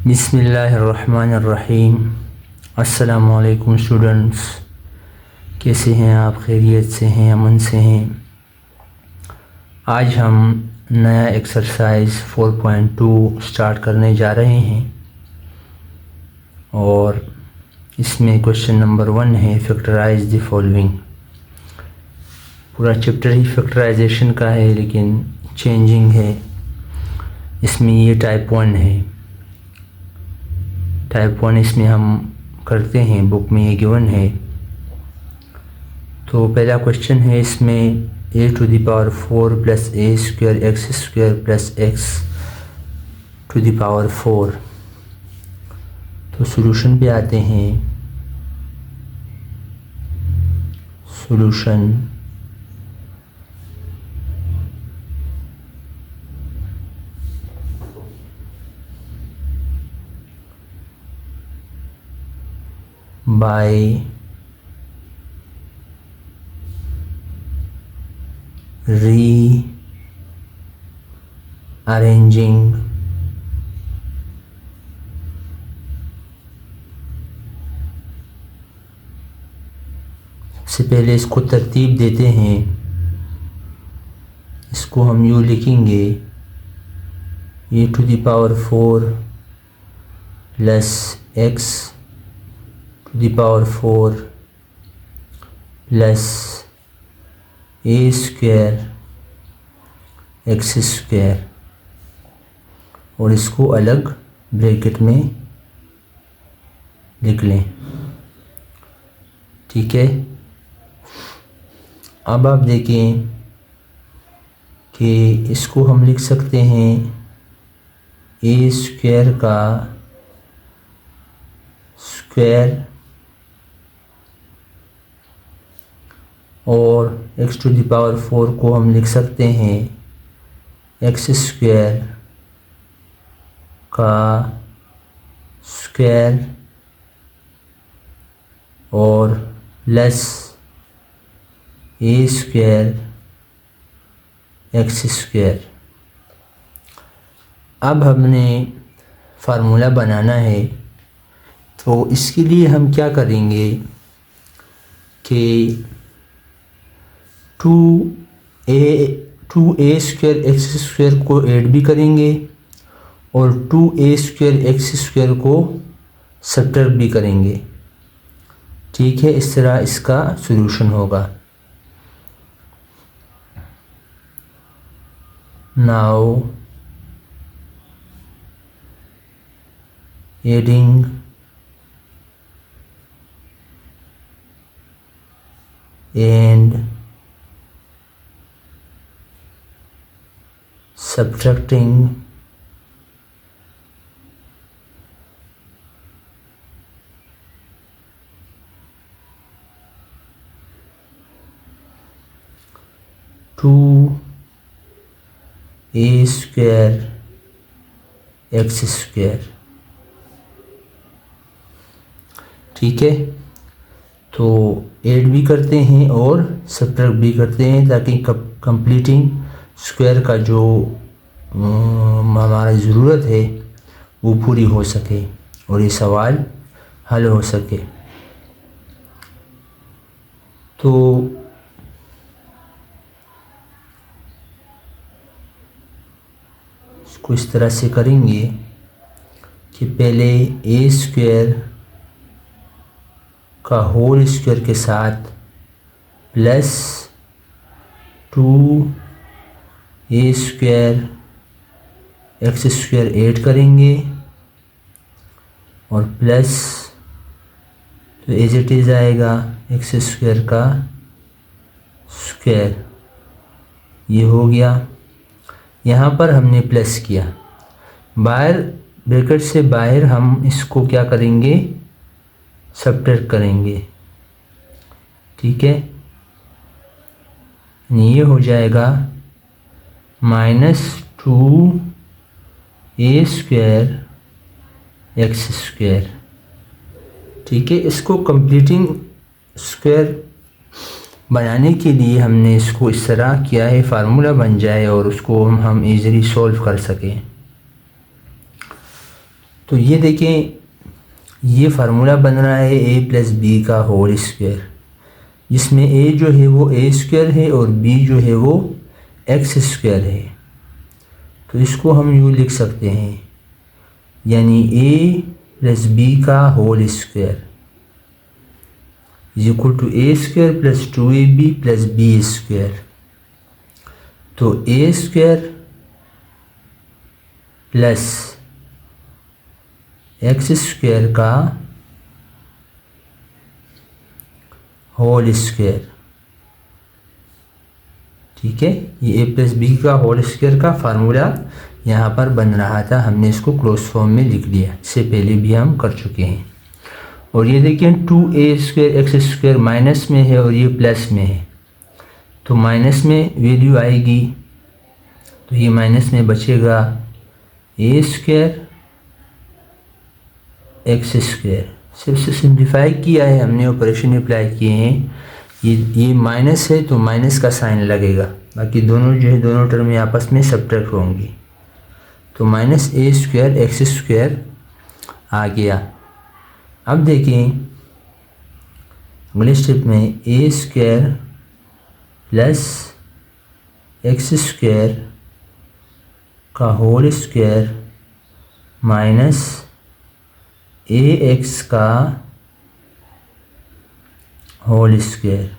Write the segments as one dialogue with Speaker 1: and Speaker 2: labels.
Speaker 1: बिस्मिल्लाहिर्रहमानिर्रहीम। अस्सलामुअलैकुम स्टूडेंट्स, कैसे हैं आप? खैरियत से हैं, अमन से हैं? आज हम नया एक्सरसाइज 4.2 स्टार्ट करने जा रहे हैं और इसमें क्वेश्चन नंबर 1 है फैक्टराइज द फॉलोइंग। पूरा चैप्टर ही फैक्टराइजेशन का है लेकिन चेंजिंग है। इसमें ये टाइप 1 है। टाइप 1 इसमें हम करते हैं, बुक में ये गिवन है। तो पहला क्वेश्चन है इसमें a⁴ plus a² x² plus x⁴। तो सॉल्यूशन पे आते हैं। सॉल्यूशन by rearranging सबसे पहले इसको तरतीब देते हैं। इसको हम यूँ लिखेंगे a⁴ plus x⁴ plus a² x² और इसको अलग ब्रैकेट में लिख लें। ठीक है, अब आप देखें कि इसको हम लिख सकते हैं a² का स्क्वायर और x⁴ को हम लिख सकते हैं x² का स्क्वायर और प्लस a² x²। अब हमने फार्मूला बनाना है, तो इसके लिए हम क्या करेंगे कि 2a² x² को ऐड भी करेंगे और 2a² x² को सब्ट्रैक्ट भी करेंगे। ठीक है, इस तरह इसका सॉल्यूशन होगा। Now adding and subtracting (2a² x²). ठीक है, तो ऐड भी करते हैं और सब्ट्रैक्ट भी करते हैं ताकि कंप्लीटिंग स्क्वायर का जो हमारा ज़रूरत है वो पूरी हो सके और ये सवाल हल हो सके। तो इसको इस तरह से करेंगे कि पहले a² का होल स्क्वायर के साथ प्लस 2a² x² ऐड करेंगे और प्लस तो एज इट इज़ आएगा x² का स्क्वायर। ये हो गया। यहाँ पर हमने प्लस किया, बाहर ब्रैकेट से बाहर हम इसको क्या करेंगे, सब्ट्रैक्ट करेंगे। ठीक है, ये हो जाएगा -2a² x²। ठीक है, इसको कंप्लीटिंग स्क्वायर बनाने के लिए हमने इसको इस तरह किया है, फार्मूला बन जाए और उसको हम इजीली सॉल्व कर सकें। तो ये देखें, ये फार्मूला बन रहा है a प्लस बी का होल स्क्वायर, जिसमें a जो है वो a स्क्वायर है और b जो है वो x स्क्वायर है। तो इसको हम यूँ लिख सकते हैं, यानी a प्लस बी का whole square is equal to a square plus 2ab plus b square. तो a square plus x square का होल स्क्वायर, ठीक है। ये a प्लस बी का होल स्क्वायर का फार्मूला यहाँ पर बन रहा था, हमने इसको क्लोज फॉर्म में लिख लिया, इससे पहले भी हम कर चुके हैं। और ये देखिए 2a square X square minus में है और ये प्लस में है, तो माइनस में वैल्यू आएगी, तो ये माइनस में बचेगा a स्क्वायर एक्स स्क्वायर। सिर्फ से सिंप्लीफाई किया है हमने, ऑपरेशन अप्लाई किए हैं। ये माइनस है तो माइनस का साइन लगेगा, बाकी दोनों जो है दोनों टर्म आपस में सब्ट्रैक्ट होंगी। तो minus a square X square आ गया। अब देखें अगले स्टेप में a square plus x square का होल स्क्वायर माइनस ax का होल स्क्वायर,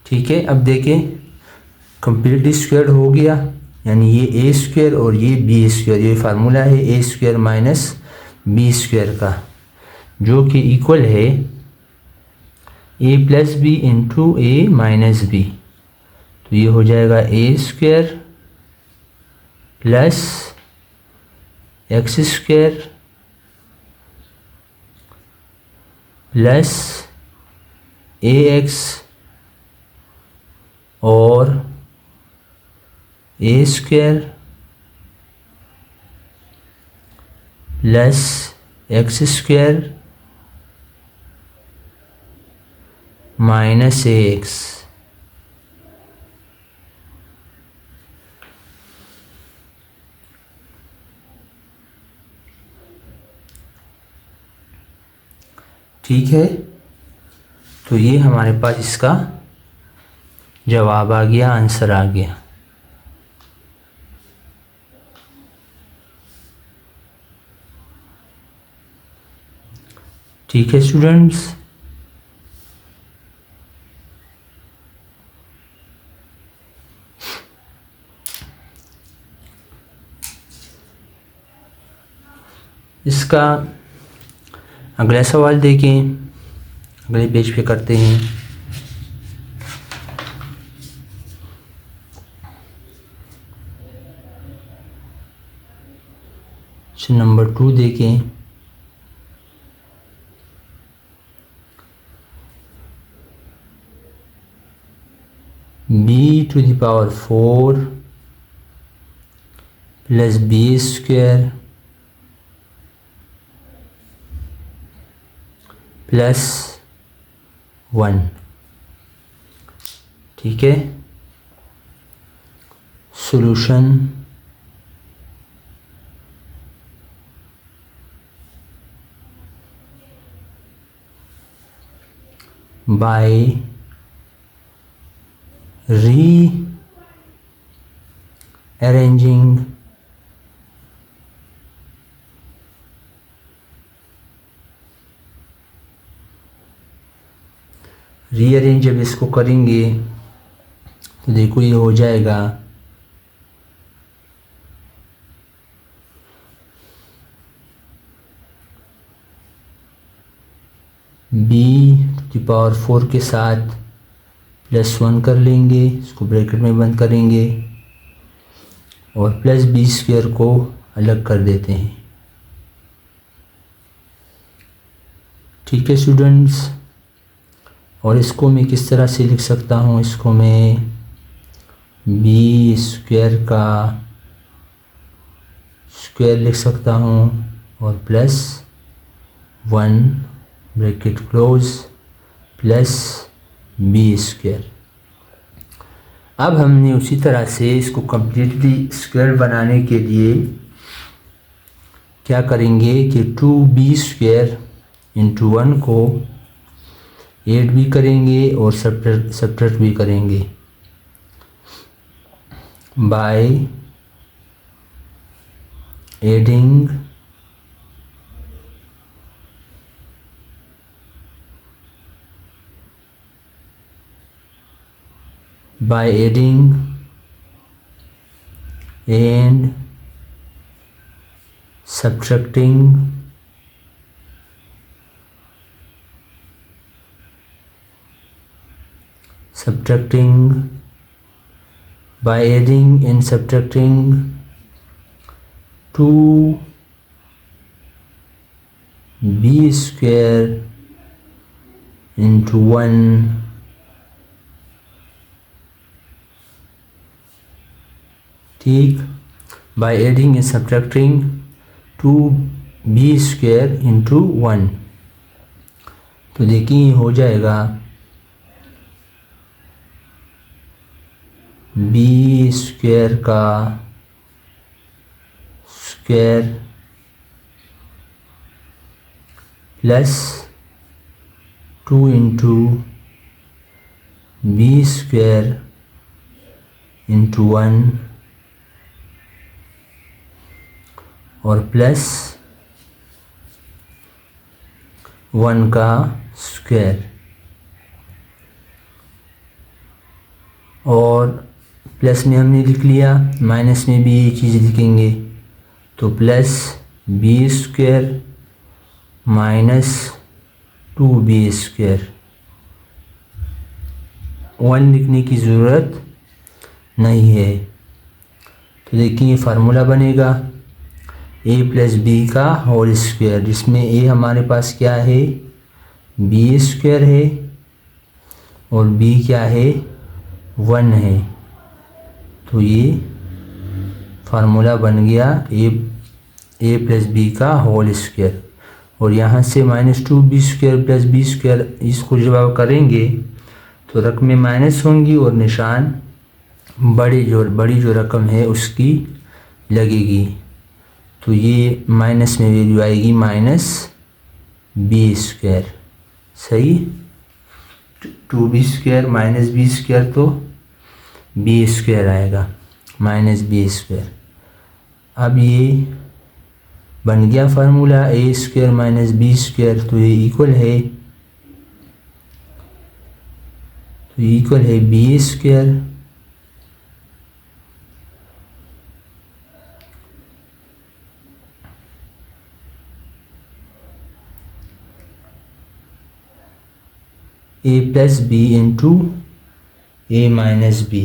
Speaker 1: ठीक है। अब देखें कंप्लीटली स्क्वायर हो गया, यानी ये a स्क्वायर और ये b स्क्वायर, ये फार्मूला है a स्क्वायर माइनस b स्क्वायर का, जो कि इक्वल है a plus b into a minus b. तो ये हो जाएगा a square plus x square plus ax और a square plus x square minus ax। ठीक है, तो ये हमारे पास इसका जवाब आ गया, आंसर आ गया। ठीक है स्टूडेंट्स, इसका अगला सवाल देखें, अगले पेज पे करते हैं। नंबर 2 देखें। b to the power 4 plus b square plus 1, ठीक है। सॉल्यूशन बाय रीअरेंजिंग जब इसको करेंगे तो देखो ये हो जाएगा b टू द पावर 4 के साथ प्लस 1 कर लेंगे, इसको ब्रैकेट में बंद करेंगे और प्लस b स्क्वायर को अलग कर देते हैं। ठीक है स्टूडेंट्स, और इसको मैं किस तरह से लिख सकता हूँ, इसको मैं b स्क्वायर का स्क्वायर लिख सकता हूँ और plus 1 bracket close plus b square. अब हमने उसी तरह से इसको कम्प्लीटली स्क्वायर बनाने के लिए क्या करेंगे कि 2b² इंटू 1 को ऐड भी करेंगे और सब्ट्रैक्ट भी करेंगे by adding and subtracting by adding and subtracting 2b² into 1 ठीक, by adding and subtracting 2b² into 1। तो देखिए हो जाएगा b² का square plus 2 into b² into 1 और प्लस 1 का स्क्वायर और प्लस में हमने लिख लिया, माइनस में भी ये चीज़ लिखेंगे तो प्लस b² माइनस 2b²। 1 लिखने की ज़रूरत नहीं है। तो देखिए फार्मूला बनेगा a प्लस बी का होल स्क्वायर, जिसमें a हमारे पास क्या है b² है और b क्या है 1 है। तो ये फार्मूला बन गया a प्लस बी का होल स्क्वायर। और यहाँ से माइनस 2b² प्लस b², इसको जब आप करेंगे तो रकम में माइनस होंगी और निशान बड़ी जो रकम है उसकी लगेगी। तो ये माइनस में वैल्यू आएगी माइनस b²। सही, 2b² माइनस b² तो b² आएगा माइनस b²। अब ये बन गया फार्मूला a² माइनस b²। तो ये इक्वल है b²। a plus b into a minus b,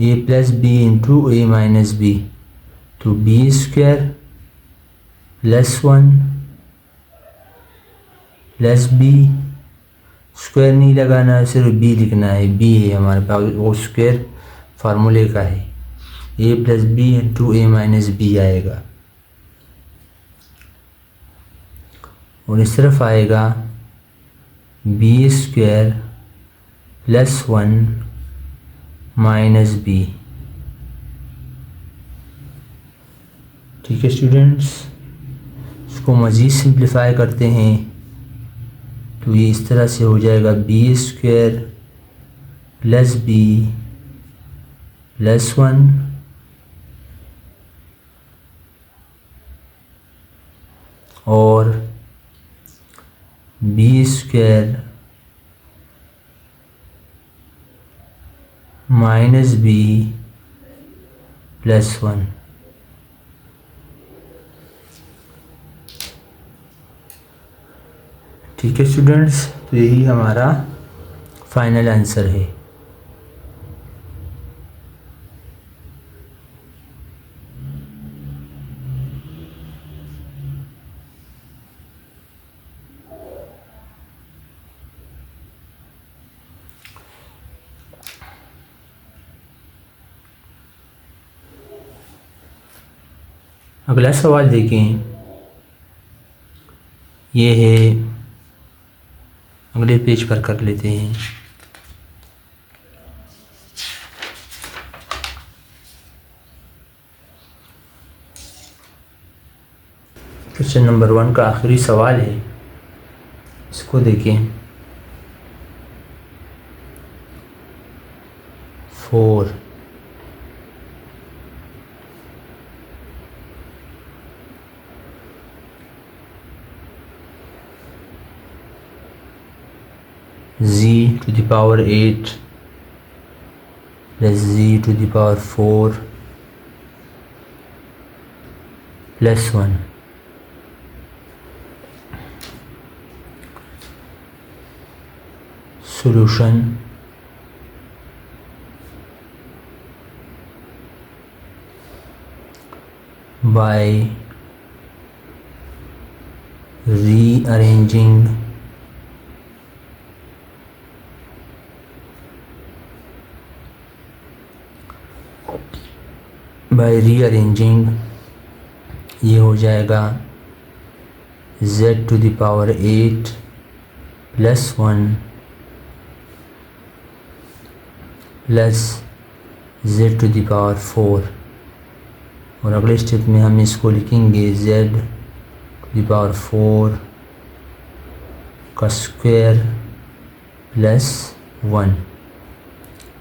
Speaker 1: a plus b into a minus b. तो b² plus 1 plus b, square नहीं लगाना, सिर्फ b लिखना है। b है हमारे पास, वो स्क्वायर फार्मूले का है। a plus b into a minus b आएगा और इस तरफ आएगा b² प्लस 1 माइनस b। ठीक है स्टूडेंट्स, इसको मज़ीद सिंप्लीफाई करते हैं तो ये इस तरह से हो जाएगा b² प्लस b प्लस 1 और b² माइनस b प्लस 1। ठीक है स्टूडेंट्स, तो यही हमारा फाइनल आंसर है। अगला सवाल देखें, ये है अगले पेज पर कर लेते हैं। क्वेश्चन नंबर 1 का आखिरी सवाल है, इसको देखें। 4 z to the power 8 plus z to the power 4 plus 1. Solution: by rearranging ये हो जाएगा z to the power 8 plus 1 plus z to the power 4, और अगले स्टेप में हम इसको लिखेंगे z to the power 4 का square plus 1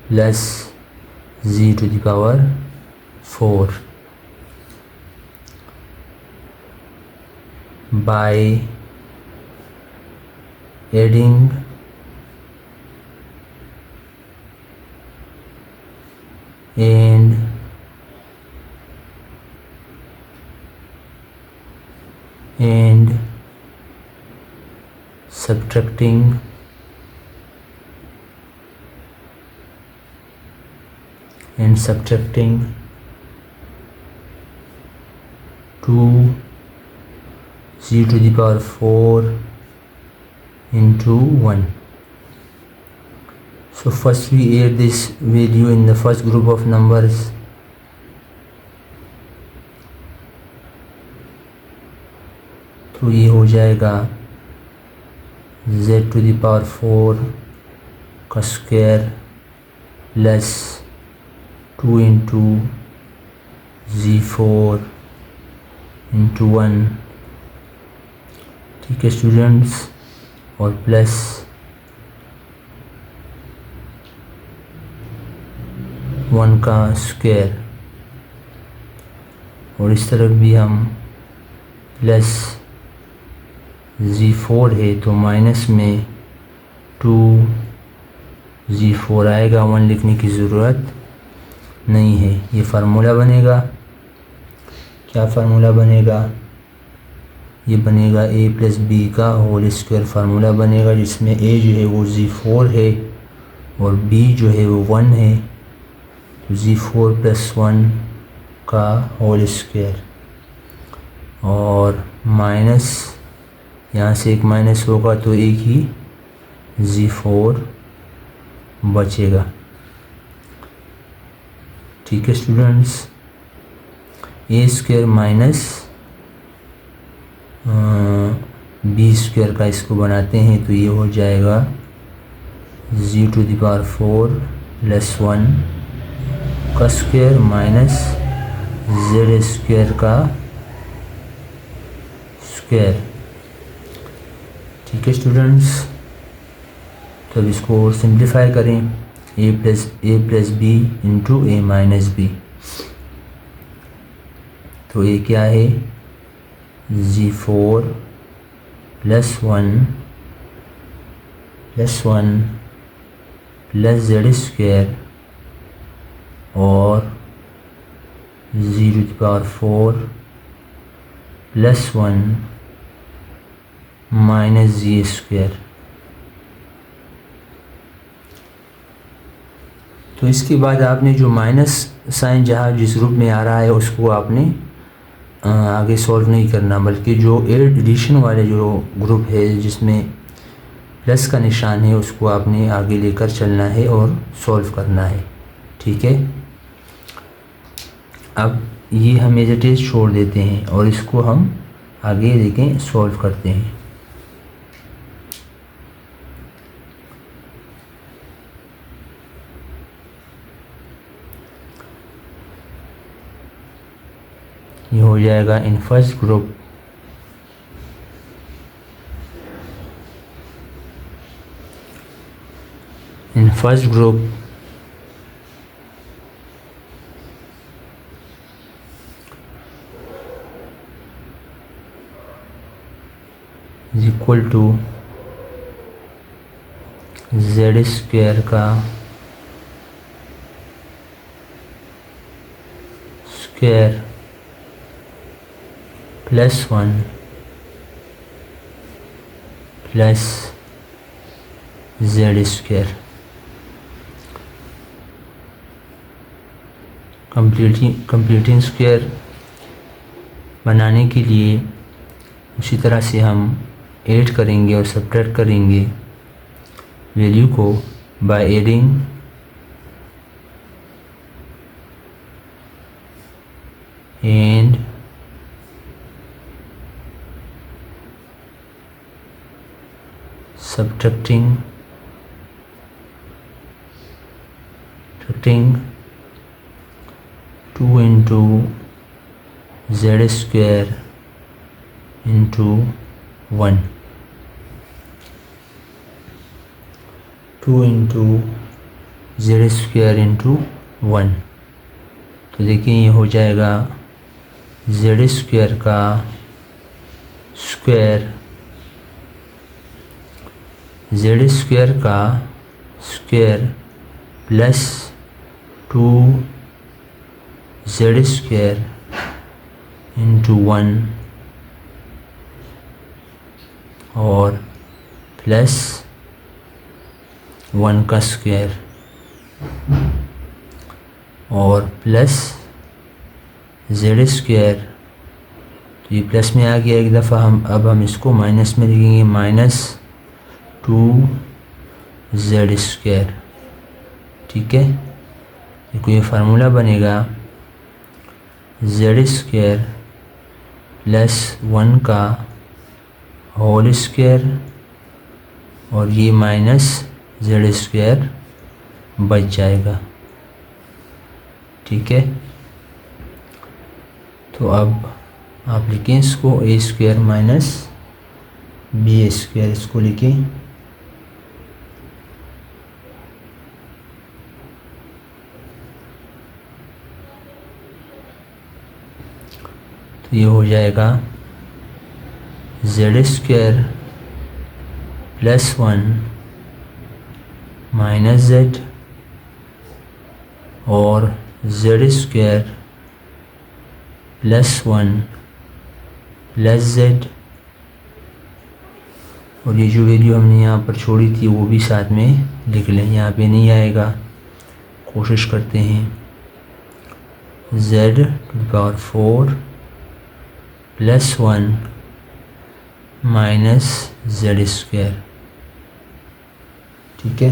Speaker 1: plus z to the power 4 by adding and subtracting two z to the power 4 into 1. So first we add this value in the first group of numbers. तो ये हो जाएगा z to the power 4 का square plus 2 into z4 into 1, ठीक है students, और plus 1 का square, और इस तरफ भी हम प्लस z4 है तो माइनस में 2z4 आएगा, 1 लिखने की ज़रूरत नहीं है। ये फार्मूला बनेगा, क्या फार्मूला बनेगा, ये बनेगा a प्लस बी का होल स्क्वायर फार्मूला बनेगा, जिसमें a जो है वो z4 है और b जो है वो 1 है, तो z4 प्लस 1 का होल स्क्वायर, और माइनस यहाँ से एक माइनस होगा तो एक ही z4 बचेगा। ठीक है स्टूडेंट्स, ए स्क्वायर माइनस बी स्क्वायर का इसको बनाते हैं तो ये हो जाएगा z to the power 4 plus 1 का स्क्वायर माइनस z स्क्वायर का स्क्वायर। ठीक है स्टूडेंट्स, तो अब इसको सिंप्लीफाई करें, a plus b into a minus b, तो ये क्या है z4 plus 1 plus z square और z to the power 4 plus 1 minus z square. तो इसके बाद आपने जो माइनस साइन जहाँ जिस रूप में आ रहा है उसको आपने आगे सॉल्व नहीं करना, बल्कि जो एडिशन वाले जो ग्रुप है जिसमें प्लस का निशान है उसको आपने आगे लेकर चलना है और सॉल्व करना है। ठीक है, अब ये हम एज इट इज़ छोड़ देते हैं और इसको हम आगे देखें सॉल्व करते हैं। ये हो जाएगा in first group is equal to Z square का square plus 1 plus Z square. Completing square बनाने के लिए उसी तरह से हम ऐड करेंगे और सब्ट्रैक्ट करेंगे वैल्यू को by adding and subtracting 2 into z square into 1, 2 into z square into 1। तो देखिए ये हो जाएगा z स्क्वायर का स्क्वायर जेड स्क्वायर का square plus 2 Z square into 1 और प्लस 1 का स्क्वायर और प्लस जेड स्क्वायर। तो ये प्लस में आ गया एक दफ़ा, अब हम इसको माइनस में लिखेंगे, माइनस 2 जेड स्क्वायर। ठीक है, देखो ये फार्मूला बनेगा जेड स्क्वायर प्लस 1 का होल स्क्वायर और ये माइनस जेड स्क्वायर बच जाएगा। ठीक है, तो अब आप लिखें इसको A square minus B square, इसको लिखें। तो ये हो जाएगा Z square plus 1 minus Z और Z square plus 1 plus Z और ये जो वैल्यू हमने यहाँ पर छोड़ी थी वो भी साथ में लिख लें, यहाँ पे नहीं आएगा। कोशिश करते हैं z to the power 4 plus 1 minus z square. ठीक है,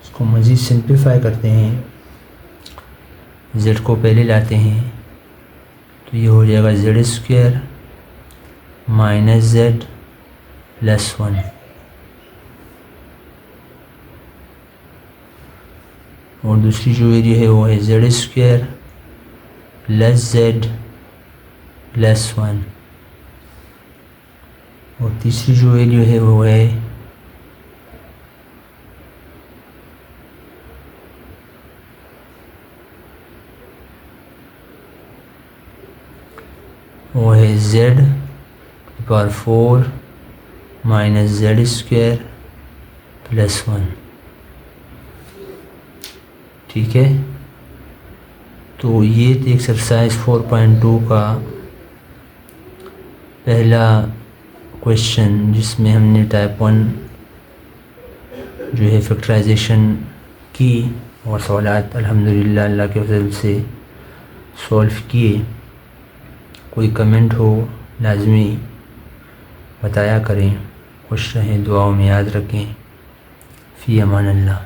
Speaker 1: इसको मज़ीद सिंप्लीफाई करते हैं, z को पहले लाते हैं, तो ये हो जाएगा Z square minus Z plus 1 और दूसरी जो वैल्यू है वो है Z square plus Z plus 1 और तीसरी जो वैल्यू है वो है Z power 4 minus z square plus 1। ठीक है, तो ये एक्सरसाइज 4.2 का पहला क्वेश्चन जिसमें हमने टाइप 1 जो है फैक्टराइजेशन की और सवालात अल्हम्दुलिल्लाह अल्लाह के फज़ल से सॉल्व किए। कोई कमेंट हो लाजमी बताया करें। खुश रहें, दुआओं में याद रखें। फ़ी अमान अल्लाह।